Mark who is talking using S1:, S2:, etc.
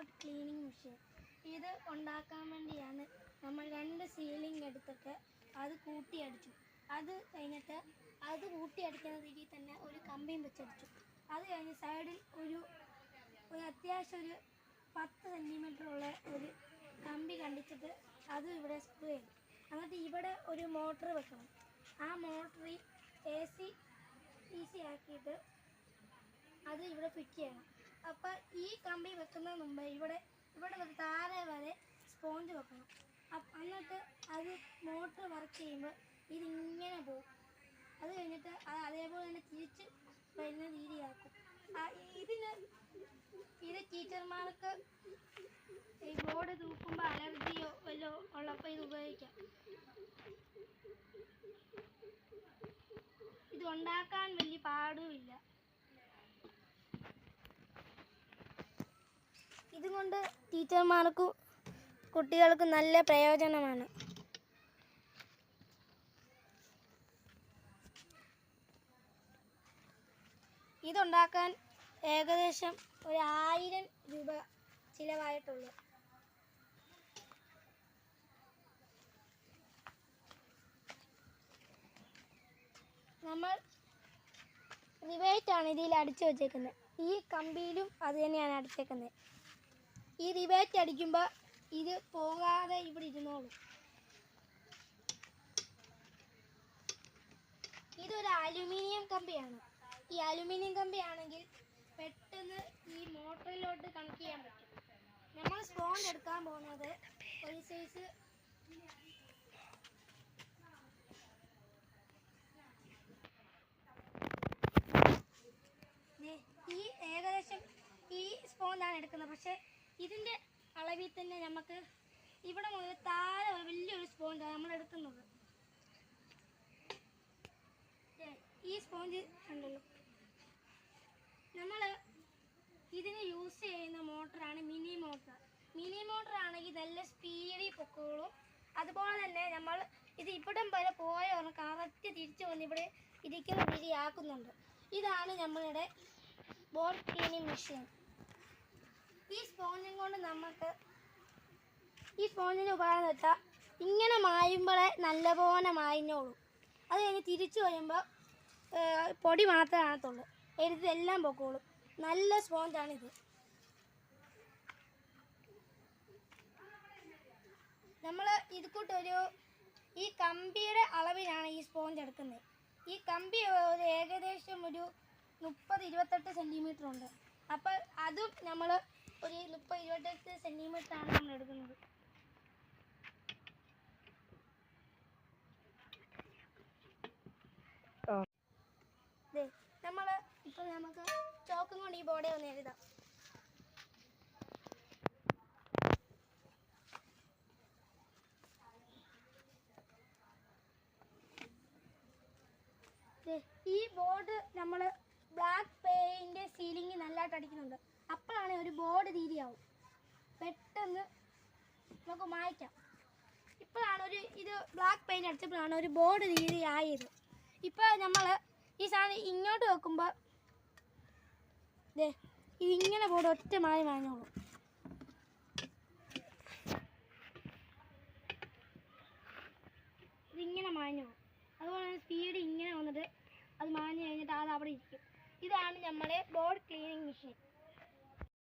S1: Board cleaning machine. ഇത് ഉണ്ടാക്കാൻ വേണ്ടിയാണ് നമ്മൾ 2 സീലിംഗ് എടുത്തിട്ട് അത് കൂട്ടിയടിച്ചു. അത് കഴിഞ്ഞിട്ട് അത് കൂട്ടിയടിക്കുന്ന രീതിയിൽ തന്നെ ഒരു കമ്പിയും വെച്ചടിച്ചു. അത് കഴിഞ്ഞ് സൈഡിൽ ഒരു അത്യാവശ്യം ഒരു 10 സെൻറ്റിമീറ്ററുള്ള ഒരു കമ്പി കണ്ടിച്ചിട്ട് അത് ഇവിടെ സ്ക്രൂ ചെയ്തു. എന്നിട്ട് ഇവിടെ ഒരു മോട്ടർ വെക്കണം. ആ മോട്ടറിൽ AC ആക്കിയിട്ട് അത് ഇവിടെ ഫിറ്റ് ചെയ്യണം. അപ്പോൾ ഈ കമ്പി വെക്കുന്നതിന് മുമ്പ് ഇവിടെ താഴെ വരെ സ്പോഞ്ച് വെക്കണം. എന്നിട്ട് അത് മോട്ടർ വർക്ക് ചെയ്യുമ്പോൾ ഇതിങ്ങനെ പോകും. അത് കഴിഞ്ഞിട്ട് അതേപോലെ തന്നെ തിരിച്ച് വരുന്ന രീതിയാക്കും. ഇത് ടീച്ചർമാർക്ക് ഈ ബോർഡ് തൂക്കുമ്പോൾ അലർജിയോ വല്ലോ ഉള്ളപ്പോൾ ഇത് ഉപയോഗിക്കാം. ഇത് ഉണ്ടാക്കാൻ വലിയ പാടുമില്ല. ഇതുകൊണ്ട് ടീച്ചർമാർക്കും കുട്ടികൾക്കും നല്ല പ്രയോജനമാണ്. ഇതുണ്ടാക്കാൻ ഏകദേശം 1000 രൂപ ചിലവായിട്ടുള്ളൂ. നമ്മൾ റിവേറ്റാണ് ഇതിൽ അടിച്ചു വച്ചേക്കുന്നത്. ഈ കമ്പിയിലും അത് തന്നെയാണ് അടിച്ചേക്കുന്നത്. ഈ റിവേറ്റ് അടിക്കുമ്പോൾ ഇത് പോകാതെ ഇവിടെ ഇരുന്നോളും. ഇതൊരു അലുമിനിയം കമ്പിയാണ്. ഈ അലുമിനിയം കമ്പിയാണെങ്കിൽ പെട്ടെന്ന് ഈ മോട്ടറിലോട്ട് കണക്ട് ചെയ്യാൻ പറ്റും. നമ്മൾ സ്പോഞ്ച് എടുക്കാൻ പോകുന്നത് ഒരു സൈസ് ഏകദേശം ഈ സ്പോഞ്ചാണ് എടുക്കുന്നത്. പക്ഷേ ഇതിൻ്റെ അളവിൽ തന്നെ നമുക്ക് ഇവിടെ മുതൽ താഴെ വലിയൊരു സ്പോഞ്ചാണ് നമ്മൾ എടുക്കുന്നത്. ഈ സ്പോഞ്ച് ഉണ്ടല്ലോ, നമ്മൾ ഇതിന് യൂസ് ചെയ്യുന്ന മോട്ടറാണ് മിനി മോട്ടർ. മിനി മോട്ടർ ആണെങ്കിൽ നല്ല സ്പീഡിൽ പൊക്കോളും. അതുപോലെ തന്നെ നമ്മൾ ഇത് ഇവിടം വരെ പോയ കറക്റ്റ് തിരിച്ച് വന്ന് ഇവിടെ ഇരിക്കുന്ന രീതിയാക്കുന്നുണ്ട്. ഇതാണ് നമ്മളുടെ ബോർഡ് ക്ലീനിങ് മെഷീൻ. ഈ സ്പോഞ്ചും കൊണ്ട് നമുക്ക് ഈ സ്പോഞ്ചിന് ഉപകാരം വെച്ചാൽ ഇങ്ങനെ മായുമ്പോഴേ നല്ലപോലെ മായഞ്ഞോളൂ. അത് കഴിഞ്ഞ് തിരിച്ചു വരുമ്പോൾ പൊടി മാത്രമേ കാണത്തുള്ളൂ. എഴുതെല്ലാം പൊക്കോളും. നല്ല സ്പോഞ്ചാണിത്. നമ്മൾ ഇത് കൂട്ടൊരു ഈ കമ്പിയുടെ അളവിലാണ് ഈ സ്പോഞ്ച് എടുക്കുന്നത്. ഈ കമ്പി ഏകദേശം ഒരു 30-28 സെൻറ്റിമീറ്റർ ഉണ്ട്. അപ്പോൾ അതും നമ്മൾ ഒരു 30-28 സെൻറ്റിമീറ്ററാണ് നമ്മൾ എടുക്കുന്നത്. നമുക്ക് ചോക്കും കൊണ്ട് ഈ ബോർഡെ ഒന്ന് എഴുതാം. ഈ ബോർഡ് നമ്മൾ ബ്ലാക്ക് പെയിന്റ് സീലിംഗ് നല്ലതായിട്ട് അടിക്കുന്നുണ്ട്. അപ്പോഴാണ് ഒരു ബോർഡ് രീതിയാവും. പെട്ടെന്ന് നമുക്ക് മായ്ക്കാം. ഇപ്പോഴാണ് ഇത് ബ്ലാക്ക് പെയിന്റ് അടിച്ചപ്പോഴാണ് ഒരു ബോർഡ് രീതിയായത്. ഇപ്പോൾ നമ്മൾ ഈ സാധനം ഇങ്ങോട്ട് വെക്കുമ്പോൾ ഇതിങ്ങനെ ബോർഡ് ഒറ്റ മാഞ്ഞോളൂ. ഇതിങ്ങനെ മാഞ്ഞോളൂ. അതുപോലെ സ്പീഡ് ഇങ്ങനെ വന്നിട്ട് അത് മാഞ്ഞ് കഴിഞ്ഞിട്ട് അത് അവിടെ ഇരിക്കും. ഇതാണ് നമ്മുടെ ബോർഡ് ക്ലീനിങ് മെഷീൻ.